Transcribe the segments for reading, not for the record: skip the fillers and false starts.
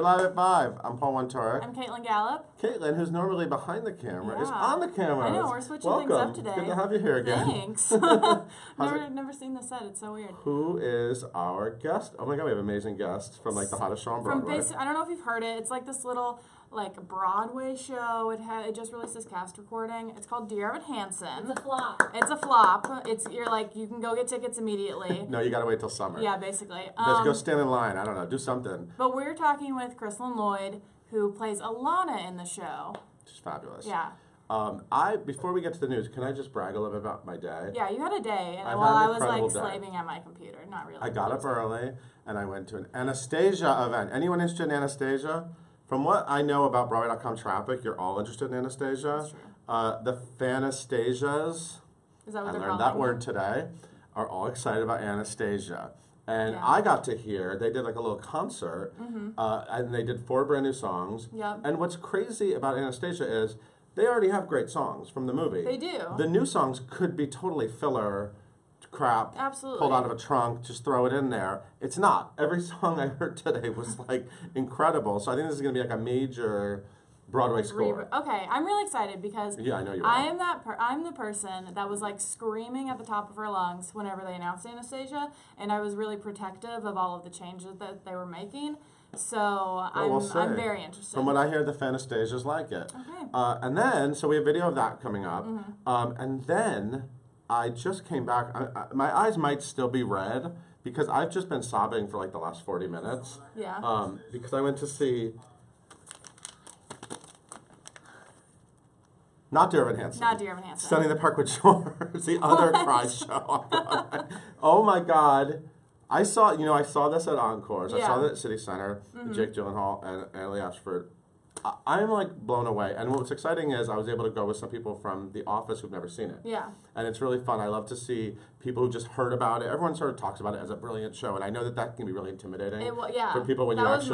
live at 5. I'm Paul Wontorek. I'm Caitlin Gallup. Caitlin, who's normally behind the camera, is on the camera. I know, we're switching Welcome. things up today. It's good to have you here again. Thanks. never seen the set. It's so weird. Who is our guest? Oh my god, we have an amazing guest from like the hottest show on Broadway. I don't know if you've heard it. It's like this little Broadway show. It just released this cast recording. It's called Dear Evan Hansen. It's a flop. It's a flop. You can go get tickets immediately. No, you gotta wait till summer. Yeah, basically. Just go stand in line. I don't know, do something. But we're talking with Kristolyn Lloyd, who plays Alana in the show. She's fabulous. Yeah. Before we get to the news, can I just brag a little bit about my day? Yeah, you had a day, and I was slaving at my computer. Not really. I got up early, and I went to an Anastasia event. Anyone interested in Anastasia? From what I know about Broadway.com traffic, you're all interested in Anastasia. That's true. The Fanastasias, Is that what I they're learned calling that it? word today, are all excited about Anastasia. And Yeah. I got to hear, they did like a little concert, and they did 4 brand new songs. Yep. And what's crazy about Anastasia is they already have great songs from the movie. They do. The new songs could be totally filler crap. Absolutely. Pulled out of a trunk, just throw it in there. It's not. Every song I heard today was like incredible. So I think this is going to be like a major Broadway score. Okay, I'm really excited because Yeah, I know you are. I'm the person that was like screaming at the top of her lungs whenever they announced Anastasia, and I was really protective of all of the changes that they were making. So I'm very interested. From what I hear, the Fanastasias like it. Okay. And then, so we have video of that coming up. And then I just came back. My eyes might still be red because I've just been sobbing for like the last 40 minutes. Yeah. Because I went to see not Dear Evan Hansen. Not Dear Evan Hansen. Sunny the Parkwood Shores, the other cry show on Broadway. Oh my God. I saw this at Encores. I saw that at City Center, with Jake Gyllenhaal and Ellie Ashford. I'm like blown away. And what's exciting is I was able to go with some people from The Office who've never seen it. Yeah. And it's really fun. I love to see people who just heard about it. Everyone sort of talks about it as a brilliant show, and I know that can be really intimidating for people when I went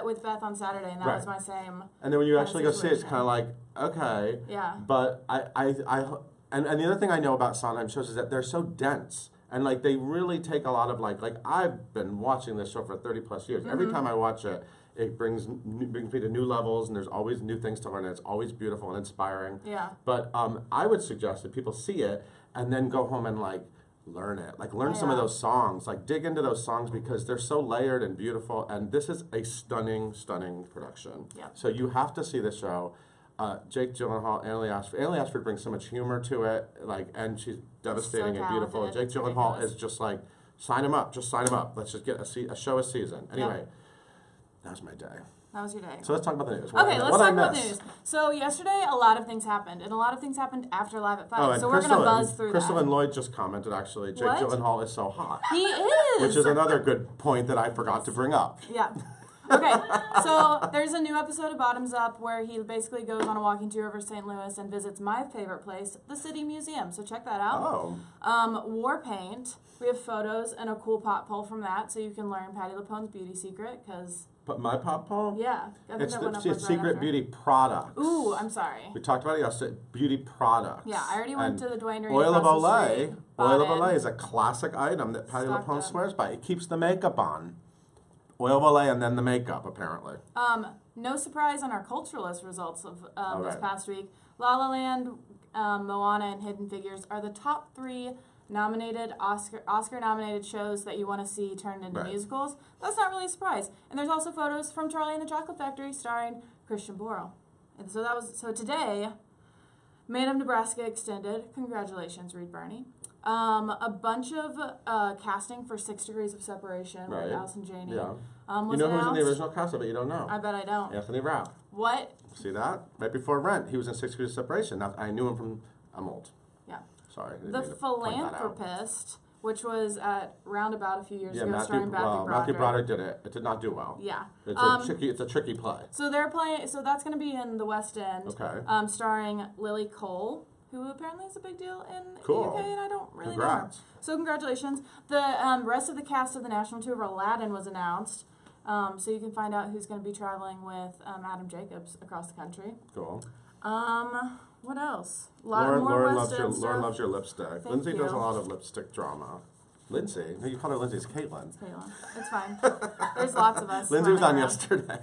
with Beth on Saturday, and that was my same. And then when you actually go see it, it's kind of like, okay. Yeah. But and the other thing I know about Sondheim shows is that they're so dense. And like they really take a lot of like I've been watching this show for 30 plus years. Every time I watch it, it brings me to new levels, and there's always new things to learn, and it's always beautiful and inspiring. Yeah. But I would suggest that people see it and then go home and like learn it. Like learn some of those songs. Like dig into those songs because they're so layered and beautiful. And this is a stunning, stunning production. Yeah. So you have to see the show. Jake Gyllenhaal, Ellie Ashford. Ellie Ashford brings so much humor to it, and she's devastating and beautiful. And Jake Gyllenhaal is just like, sign him up, just sign him up. Let's just get a show a season. Anyway, that was my day. That was your day. So let's talk about the news. Let's talk about the news. So yesterday, a lot of things happened, and a lot of things happened after Live at 5. So we're going to buzz through that. Kristolyn Lloyd just commented, actually, Jake Gyllenhaal is so hot. He is! Which is another good point that I forgot to bring up. Yeah. Okay, so there's a new episode of Bottoms Up where he basically goes on a walking tour over St. Louis and visits my favorite place, the City Museum. So check that out. Oh. War Paint. We have photos and a cool pot poll from that, so you can learn Patti LuPone's beauty secret, because... But my pop poll? Yeah. It's secret beauty products. Ooh, I'm sorry. We talked about it yesterday. Beauty products. Yeah, I already went to the Dwayne Reed Oil of Olay. Oil of Olay Olay is a classic item that Patti LuPone swears by. It keeps the makeup on. Oil of Olay and then the makeup, apparently. No surprise on our Culturalist results of this past week. La La Land, Moana, and Hidden Figures are the top 3 nominated Oscar-nominated shows that you want to see turned into musicals. That's not really a surprise. And there's also photos from Charlie and the Chocolate Factory starring Christian Borle. And so today, Man of Nebraska extended. Congratulations, Reed Birney. A bunch of casting for 6 Degrees of Separation with Allison Janney. Yeah. Was you know announced. who's in the original cast of it? You don't know. I bet I don't. Anthony Rapp. What? See that? Right before Rent, he was in 6 Degrees of Separation. Now, I knew him from. I'm old. Yeah. Sorry. The Philanthropist, which was at Roundabout a few years ago, starring Matthew Broderick did it. It did not do well. Yeah. It's a tricky play. So they're playing. So that's going to be in the West End. Okay. Starring Lily Cole, who apparently is a big deal in the UK, and I don't really know her. So congratulations. The rest of the cast of the national tour of Aladdin was announced. So you can find out who's going to be traveling with Adam Jacobs across the country. Cool. What else? Lauren loves your lipstick. Lindsay does a lot of lipstick drama. Lindsay? No, you call her Lindsay. It's Caitlin. It's Caitlin. It's fine. There's lots of us. Lindsay was on around. yesterday.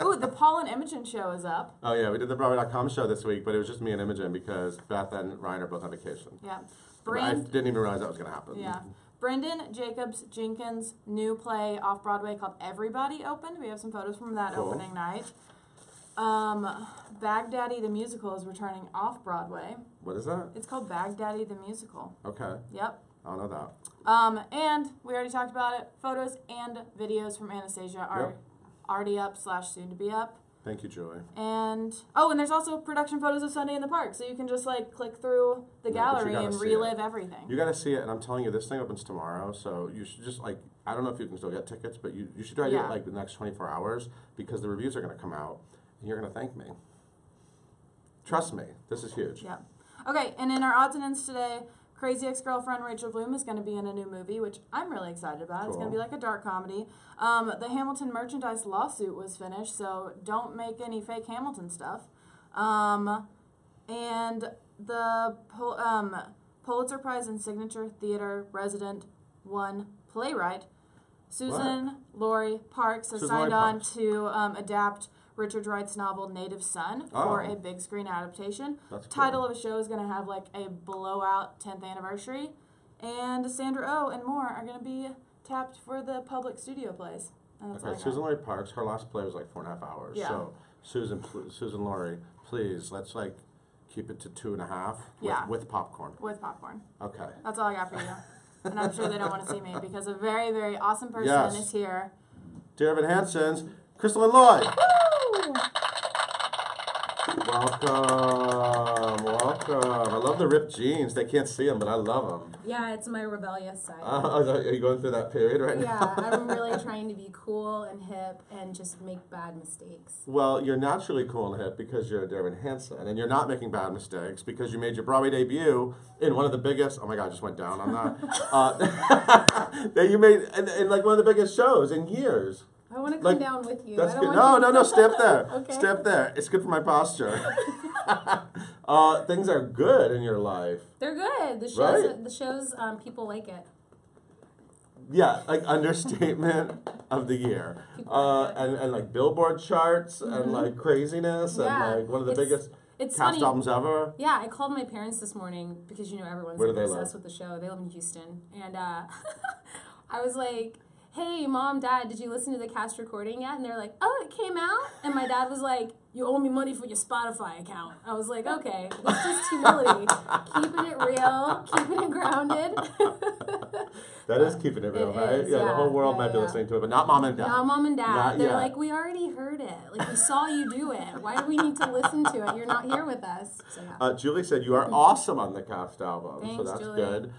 Ooh, the Paul and Imogen show is up. Oh, yeah. We did the Broadway.com show this week, but it was just me and Imogen because Beth and Ryan are both on vacation. Yeah. I didn't even realize that was going to happen. Yeah. Brendan Jacobs Jenkins' new play off-Broadway called Everybody opened. We have some photos from that opening night. Baghdaddy the Musical is returning off-Broadway. What is that? It's called Baghdaddy the Musical. Okay. Yep. I don't know that. And we already talked about it. Photos and videos from Anastasia are already up / soon to be up. Thank you, Julie. And there's also production photos of Sunday in the Park, so you can just like click through the gallery and relive everything. You got to see it, and I'm telling you, this thing opens tomorrow, so you should just like, I don't know if you can still get tickets, but you should try to get like the next 24 hours because the reviews are going to come out, and you're going to thank me. Trust me, this is huge. Yeah. Okay, and in our odds and ends today, Crazy Ex-Girlfriend Rachel Bloom is going to be in a new movie, which I'm really excited about. Cool. It's going to be like a dark comedy. The Hamilton merchandise lawsuit was finished, so don't make any fake Hamilton stuff. And the Pulitzer Prize in Signature Theater Resident 1 playwright, Susan Laurie Parks, has signed on to adapt Richard Wright's novel Native Son for a big screen adaptation. That's cool. Title of the show is going to have like a blowout 10th anniversary. And Sandra Oh and more are going to be tapped for the public studio plays. Okay, Susan Laurie Parks, her last play was like 4.5 hours. Yeah. So Susan Laurie, please, let's like keep it to 2.5 with popcorn. With popcorn. Okay. That's all I got for you. And I'm sure they don't want to see me because a very, very awesome person is here. Dear Evan Hansen's Kristolyn Lloyd. Welcome. I love the ripped jeans. They can't see them, but I love them. Yeah, it's my rebellious side. Are you going through that period right now? Yeah, I'm really trying to be cool and hip and just make bad mistakes. Well, you're naturally cool and hip because you're Evan Hansen, and you're not making bad mistakes because you made your Broadway debut in one of the biggest, oh my God, I just went down on that, that you made in like one of the biggest shows in years. I want to come down with you. That's good. No, stay up there. Okay. Stay up there. It's good for my posture. Things are good in your life. They're good. The shows, people like it. Yeah, like understatement of the year. And like Billboard charts and like craziness and like one of the biggest cast albums ever. Yeah, I called my parents this morning because everyone's obsessed with the show. They live in Houston. And I was like, hey, Mom, Dad, did you listen to the cast recording yet? And they're like, oh, it came out? And my dad was like, you owe me money for your Spotify account. I was like, okay, it's just humility. Keeping it real, keeping it grounded. That is keeping it real, right? Yeah, the whole world might be listening to it, but not Mom and Dad. Not Mom and Dad. They're like, we already heard it. Like, we saw you do it. Why do we need to listen to it? You're not here with us. So, Julie said you are awesome on the cast album. Thanks, so that's Julie. Good.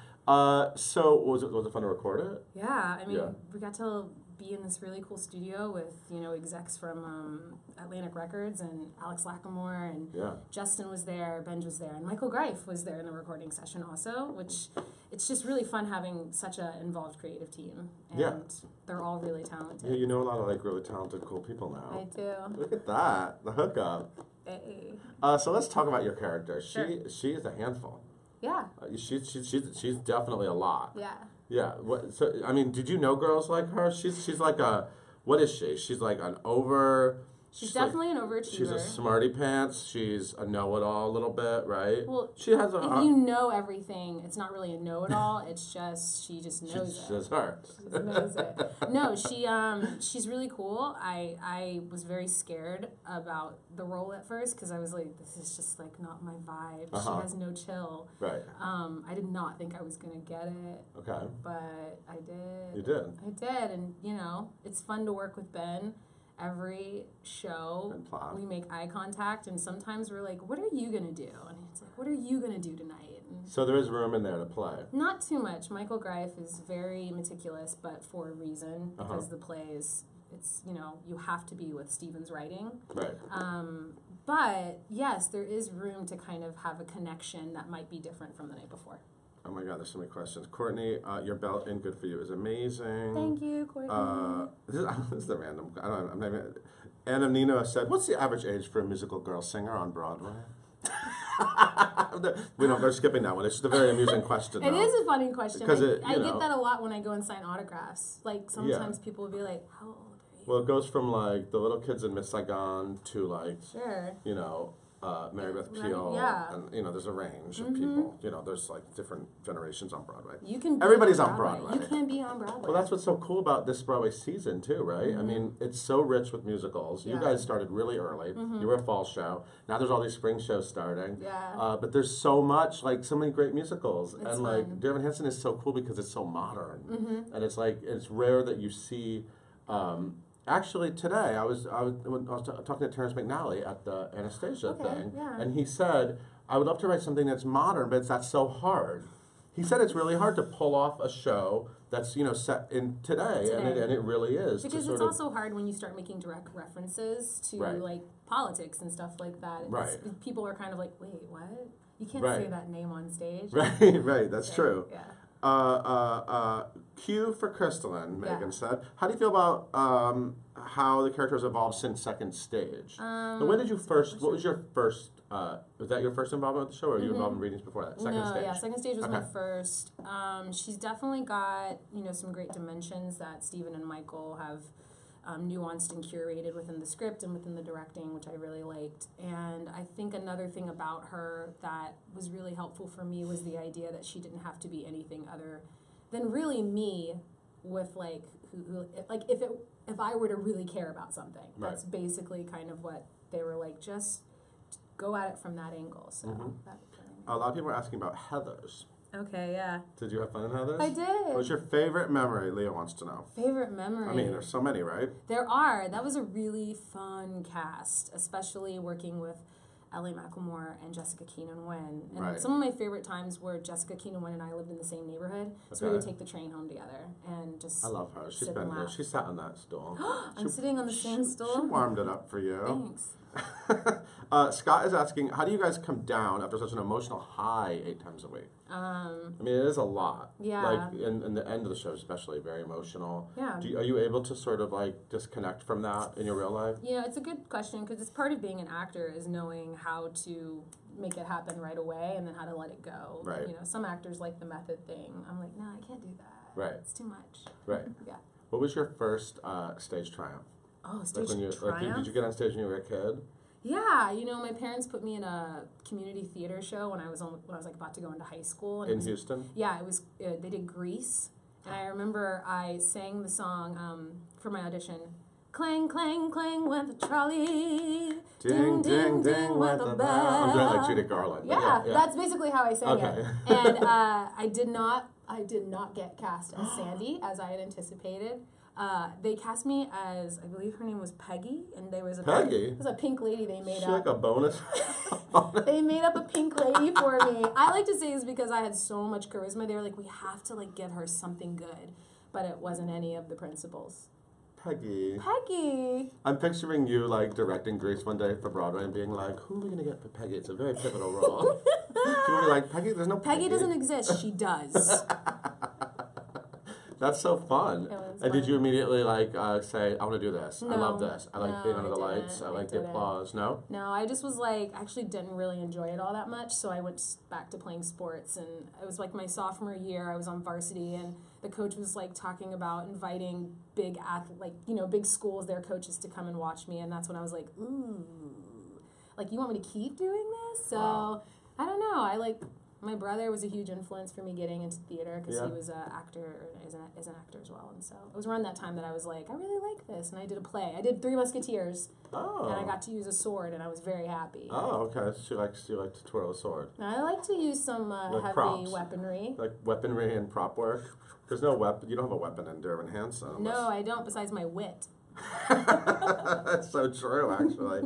So was it fun to record it? Yeah, I mean, we got to be in this really cool studio with, execs from Atlantic Records and Alex Lacamoire and Justin was there, Benj was there, and Michael Greif was there in the recording session also, which it's just really fun having such an involved creative team. And they're all really talented. Yeah, you know a lot of like really talented, cool people now. I do. Look at that, the hookup. Hey. So let's talk about your character. Sure. She is a handful. Yeah. She's definitely a lot. Yeah. Yeah. So I mean, did you know girls like her? She's like a, what is she? She's like an over. She's definitely an overachiever. She's a smarty pants. She's a know-it-all a little bit, right? Well, she has a. If you know everything, it's not really a know-it-all. It's just she just knows it. She just her. She just knows it. No, she's really cool. I was very scared about the role at first because I was like, this is just like not my vibe. She has no chill. Right. I did not think I was gonna get it. Okay. But I did. You did. I did, and it's fun to work with Ben. Every show, we make eye contact, and sometimes we're like, what are you going to do? And it's like, what are you going to do tonight? And so there is room in there to play. Not too much. Michael Greif is very meticulous, but for a reason, because the play is, you have to be with Stephen's writing. Right. But, yes, there is room to kind of have a connection that might be different from the night before. Oh my God, there's so many questions. Courtney, your belt in Good For You is amazing. Thank you, Courtney. This is the random. I'm not even. Anna Nino said, "What's the average age for a musical girl singer on Broadway?" They're skipping that one. It's just a very amusing question. It is a funny question. I get that a lot when I go and sign autographs. Like, sometimes people will be like, how old are you? Well, it goes from, like, the little kids in Miss Saigon to, like, sure. Mary Beth Peale. Yeah. And, there's a range of people. There's, like, different generations on Broadway. Everybody's on Broadway. You can be on Broadway. Well, that's what's so cool about this Broadway season, too, right? I mean, it's so rich with musicals. You guys started really early. You were a fall show. Now there's all these spring shows starting. Yeah. But there's so much, like, so many great musicals. It's and, fun. like, Dear Evan Hansen is so cool because it's so modern. And it's, like, it's rare that you see... Actually, today I was talking to Terrence McNally at the Anastasia thing, and he said, "I would love to write something that's modern, but that's so hard." He said it's really hard to pull off a show that's set in today. And it really is. Because it's also hard when you start making direct references to like politics and stuff like that. People are kind of like, wait, what? You can't say that name on stage. Right. That's true. Yeah. Q for Kristolyn, Megan said. How do you feel about how the character has evolved since second stage? When did you first, what was your first, was that your first involvement with the show, or were you involved in readings before that? Second stage? Yeah, second stage was my first. She's definitely got, some great dimensions that Stephen and Michael have nuanced and curated within the script and within the directing, which I really liked. And I think another thing about her that was really helpful for me was the idea that she didn't have to be anything other than really me, with like if I were to really care about something. That's basically kind of what they were like, just go at it from that angle. So a lot of people are asking about Heathers. Okay, yeah. Did you have fun in Heathers? I did. What was your favorite memory? Leah wants to know. Favorite memory? I mean, there's so many, right? There are. That was a really fun cast, especially working with Ellie McLemore and Jessica Keenan-Wynn. And some of my favorite times were Jessica Keenan-Wynn and I lived in the same neighborhood, so we would take the train home together and just I love her. She's been here. She sat on that stool. I'm sitting on the same stool? She warmed it up for you. Thanks. Scott is asking, how do you guys come down after such an emotional high 8 times a week? I mean, it is a lot. Yeah. Like, in the end of the show especially, very emotional. Yeah. Are you able to sort of, like, disconnect from that in your real life? Yeah, it's a good question, because it's part of being an actor is knowing how to make it happen right away and then how to let it go. Right. Some actors like the method thing. I'm like, no, I can't do that. Right. It's too much. Right. Yeah. What was your first stage triumph? Oh, stage triumph? Like, did you get on stage when you were a kid? Yeah, my parents put me in a community theater show when I was like about to go into high school. And Houston? Yeah, it was. They did Grease, and I remember I sang the song for my audition. Clang, clang, clang went the trolley. Ding, ding, ding went the bell. I'm doing like Judy Garland. Yeah, that's basically how I sang it. And I did not get cast as Sandy as I had anticipated. They cast me as, I believe her name was Peggy, and there was a pink lady they made up. Like a bonus? They made up a pink lady for me. I like to say it's because I had so much charisma. They were like, we have to give her something good, but it wasn't any of the principals. Peggy. I'm picturing you directing Grease one day for Broadway and being like, who are we gonna get for Peggy? It's a very pivotal role. People be like, Peggy, there's no Peggy. Peggy doesn't exist. She does. That's so fun. And did you immediately say, I want to do this? No, I love this. I like being under the lights. I like the applause. No? No, I just was I actually didn't really enjoy it all that much, so I went back to playing sports. And it was my sophomore year, I was on varsity, and the coach was talking about inviting big big schools, their coaches, to come and watch me. And that's when I was like, ooh, you want me to keep doing this? So I don't know. My brother was a huge influence for me getting into theater because he was an actor, is an actor as well. And so it was around that time that I was like, I really like this. And I did a play. I did Three Musketeers. Oh. And I got to use a sword, and I was very happy. Oh, okay. So you like to twirl a sword. I like to use some heavy props. weaponry. Like weaponry and prop work? There's no weapon. You don't have a weapon in Dear Evan Hansen. No, I don't, besides my wit. That's so true, actually.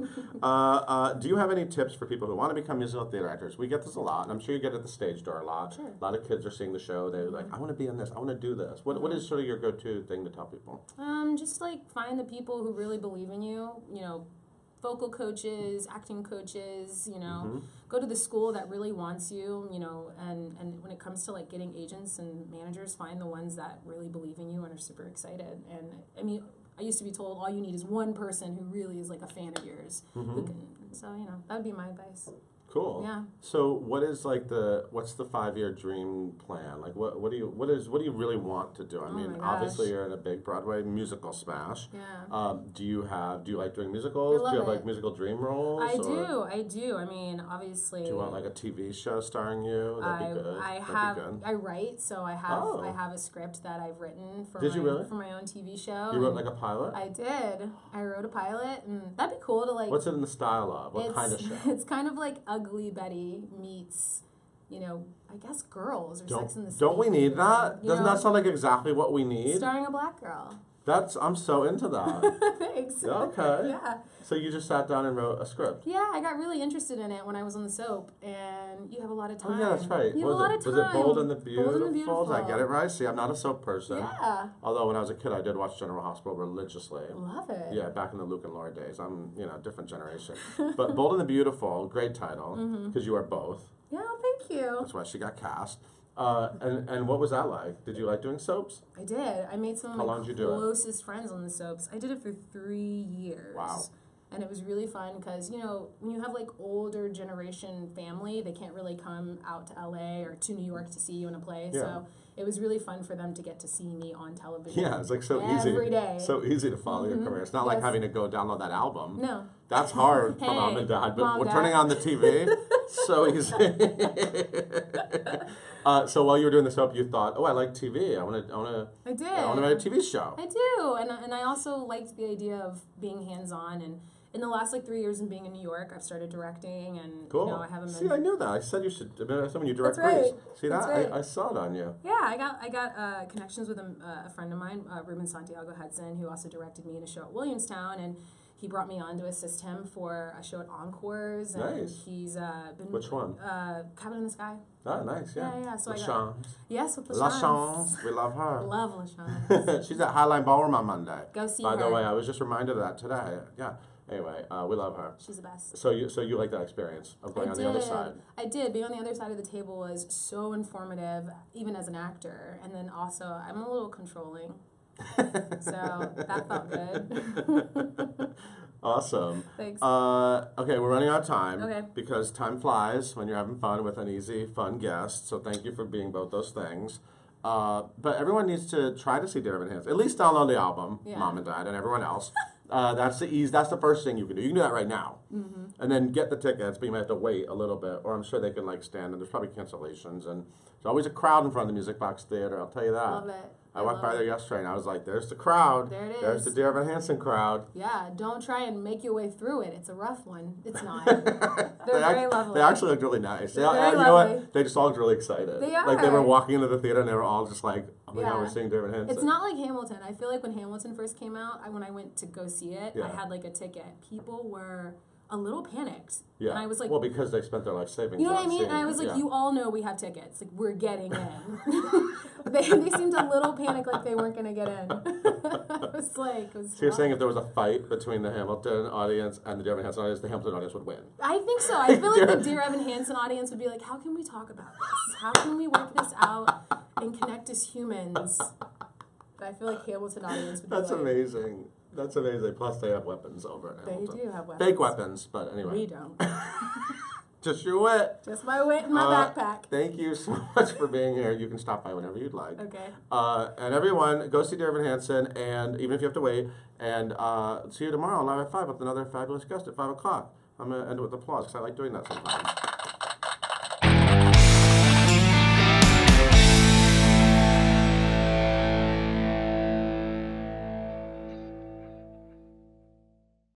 Do you have any tips for people who want to become musical theater actors? We get this a lot, and I'm sure you get it at the stage door a lot. Sure. A lot of kids are seeing the show. They're like, I want to be in this. I want to do this. What is sort of your go-to thing to tell people? Just find the people who really believe in you. Vocal coaches, acting coaches. Go to the school that really wants you. And when it comes to getting agents and managers, find the ones that really believe in you and are super excited. And I mean, I used to be told all you need is one person who really is a fan of yours. Who can, so, that would be my advice. Cool. Yeah. So what is like what's the 5-year dream plan? Like what do you really want to do? I mean, obviously you're in a big Broadway musical smash. Yeah. Do you like doing musicals? I love do you have it. like musical dream roles? I do. I mean, obviously. Do you want like a TV show starring you? That'd be good. I write, so I have a script that I've written for my own TV show. You wrote like a pilot? I did. I wrote a pilot, and that'd be cool to like. What's it in the style of? What kind of show? It's kind of like Ugly Betty meets, I guess Girls or Sex in the City. Don't we need that? Doesn't that sound like exactly what we need? Starring a black girl. I'm so into that. Thanks. Okay. Yeah. So you just sat down and wrote a script? Yeah, I got really interested in it when I was on the soap, and you have a lot of time. Oh yeah, that's right. You have a lot of time. Was it Bold and the Beautiful? Bold and the Beautiful. Did I get it right? See, I'm not a soap person. Yeah. Although when I was a kid, I did watch General Hospital religiously. Love it. Yeah, back in the Luke and Lloyd days. I'm, different generation. But Bold and the Beautiful, great title, because you are both. Yeah, thank you. That's why she got cast. And what was that like? Did you like doing soaps? I did. I made some of my do closest friends on the soaps. I did it for 3 years. Wow. And it was really fun because, when you have like older generation family, they can't really come out to LA or to New York to see you in a play. Yeah. So it was really fun for them to get to see me on television. Yeah, it's like so easy. Every day. So easy to follow your career. It's not like having to go download that album. No. That's hard for mom and dad, but we're turning on the TV. So easy. So while you were doing the soap, you thought, I like TV. I want to write a TV show. I do. And I also liked the idea of being hands-on. And in the last 3 years of being in New York, I've started directing, and cool. I haven't. See, I knew that. I said you should. When you direct That's right. Grease. See that? Right. I saw it on you. Yeah, I got connections with a friend of mine, Ruben Santiago Hudson, who also directed me in a show at Williamstown, and he brought me on to assist him for a show at Encores. And nice. He's been. Which one? Cabin in the Sky. Oh, nice. Yeah. Yeah. So LaChance. Yes, with LaChance. We love her. Love LaChance. She's at Highline Ballroom on Monday. Go see her. her. By the way, I was just reminded of that today. Yeah. Anyway, we love her. She's the best. So you like that experience of going on the other side? I did. Being on the other side of the table was so informative, even as an actor. And then also, I'm a little controlling. So that felt good. Awesome. Thanks. Okay, we're running out of time. Okay. Because time flies when you're having fun with an easy, fun guest. So thank you for being both those things. But everyone needs to try to see Dear Evan Hansen. At least download the album, Mom and Dad, and everyone else. That's the first thing you can do. You can do that right now. Mm-hmm. And then get the tickets, but you might have to wait a little bit, or I'm sure they can stand, and there's probably cancellations. And there's always a crowd in front of the Music Box Theater, I'll tell you that. Love it. I walked by there yesterday, and I was like, there's the crowd. There it is. There's the Dear Evan Hansen crowd. Yeah, don't try and make your way through it. It's a rough one. It's not. They're very lovely. They actually looked really nice. They're very you lovely. know what? They just all looked really excited. They are. Like, they were walking into the theater, and they were all just like, oh my God, we're seeing Dear Evan Hansen. It's not like Hamilton. I feel like when Hamilton first came out, when I went to go see it, I had like a ticket. People were a little panicked. Yeah. And I was like... Well, because they spent their life savings. You know what I mean? And I was like, you all know we have tickets. Like, we're getting in. They seemed a little panicked, like they weren't going to get in. I was like... So you're saying if there was a fight between the Hamilton audience and the Dear Evan Hansen audience, the Hamilton audience would win? I think so. I feel like the Dear Evan Hansen audience would be like, how can we talk about this? How can we work this out and connect as humans? But I feel like Hamilton audience would be That's like... amazing. That's amazing. Plus, they have weapons over at Hamilton. They do have weapons. Fake weapons, but anyway. We don't. Just your wit. Just my wit in my backpack. Thank you so much for being here. You can stop by whenever you'd like. Okay. And everyone, go see Dear Evan Hansen, and even if you have to wait, and see you tomorrow live at 5 with another fabulous guest at 5 o'clock. I'm going to end it with applause because I like doing that sometimes.